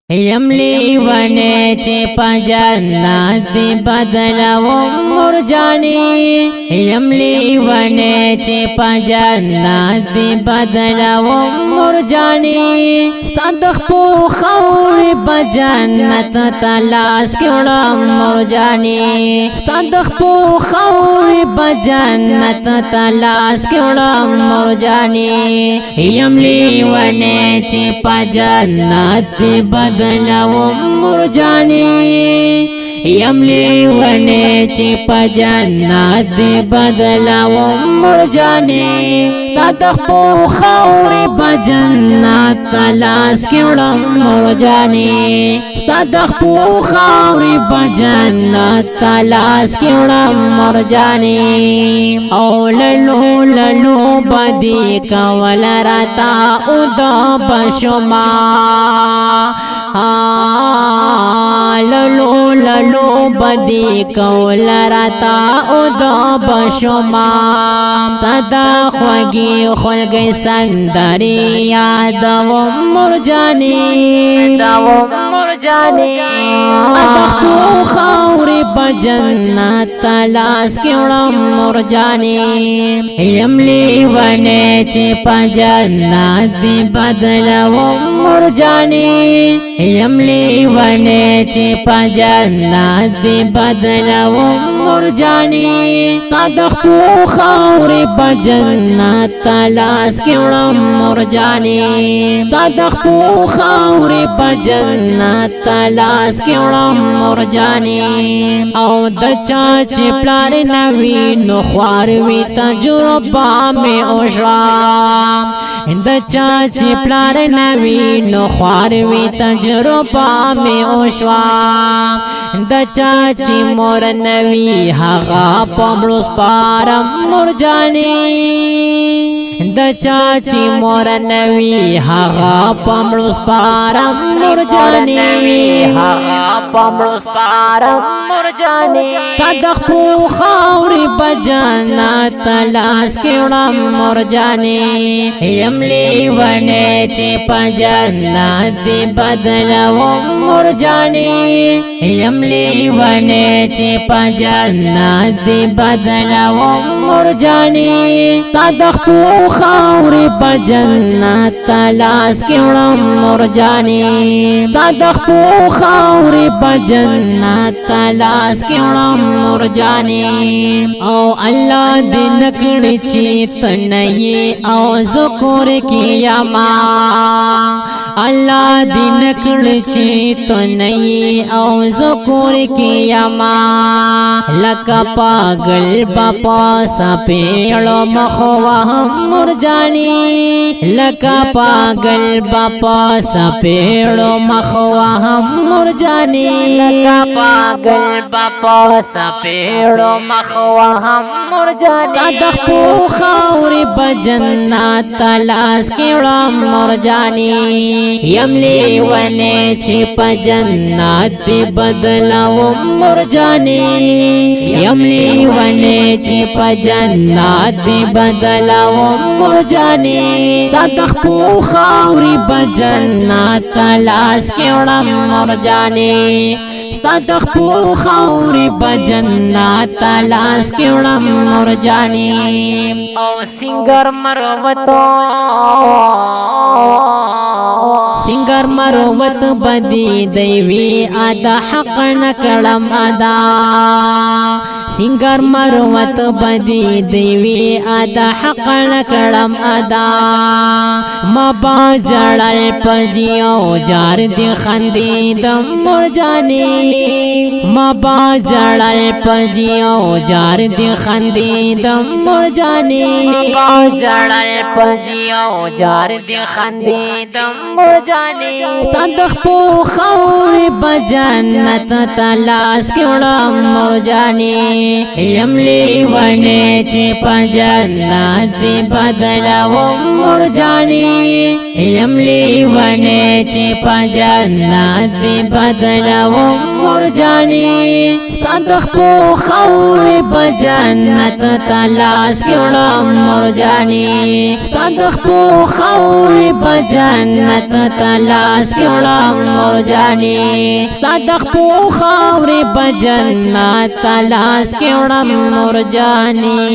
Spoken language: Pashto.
یملی ونه چې په جنت دی بدلوم مرجانی یملی ونه چې په جنت دی بدلوم مرجانی ستاد خو خوري په جنت تلاس کې وړم مرجانی ستاد خو خوري په جنت تلاس کې وړم مرجانی یملی ونه چې په جنت دی بدلوم مرجانی یملی ونه چې په جنت دی بدلوم مرجانی ستاد خو خوري په جنت تلاس کې وړم مرجانی ستاد خو خوري په جنت تلاس کې وړم مرجانی او للو للو بدی کول راتا او د بشما للو للو بدی کول راتا او د بشما تدا خوږی خلګي سندري یادوم مرجانی ادخو خوري بجنت تلاس کې وړم مرجانی یملی ونه چې په جنت دی بدلوم مرجانی یملی ونه چې په جنت دی بدلوم مرجانی تدخو خوري بجنت تلاس کې وړم مرجانی تدخو خوري بجنت تلاس کې وړم مرجانی او د چا چې پلار نوی نو خوار وی تجربه می اوشا د چا چې پلار نوی نو خوار وی تجربه می اوشا د چا چې مور نوی هغه پمړو سپارم مرجانی د چا چې مور نوی هغه پمړو سپارم مرجانی هغه پمړو سپارم مرجانی تدخو خوري بجنت تلاس کې وړم مرجانی یملی ونه چې په جنت دی بدلوم مرجانی یملی ونه چې په جنت دی بدلوم مرجانی تدخو خوري بجنت تلاس کې وړم مرجانی تدخو خوري بجنت تلاس کې وړم مرجانی او الله دې نکړي چې تنه او ذکر کیا ما الله دې نکړي چې تنه او ذکر کیا ما لکه پاگل باپا سپېړو مخوا مرجانی لکه پاگل باپا سپېړو مخوا مرجانی لکه پاگل باپا سپېړو مخوا مرجانی تدخو خوري بجنت تلاس کې وړم مرجانی یملی ونه چې په جنت دی بدلوم مرجانی یملی ونه چې په جنت دی بدلوم مرجانی تدخو خوري بجنت تلاس کې وړم مرجانی تدخو خوري بجنت تلاس کې وړم مرجانی او سنگر مروتو سنگر مروت بدی دیوی ادا حق نکړم ادا سنگر مروت بدی دیوی ادا حق نکړم ادا ما با جړل پجیو جار دی خندې د مرجانی ما با جړل پجیو جار دی خندې د مرجانی ما جړل پجیو جار دی خندې د مرجانی ستاد خو خوري بجنت تلاس کې وړم مرجانی یملی ونه چې په جنت دی بدلوم مرجانی یملی ونه چې په جنت دی بدلوم مرجانی ستاد خو خوري بجنت تلاس کې وړم مرجانی ستاد خو خوري بجنت تلاس کړم مرجاني صدق په خاورې په جنت تلاس کړم مرجاني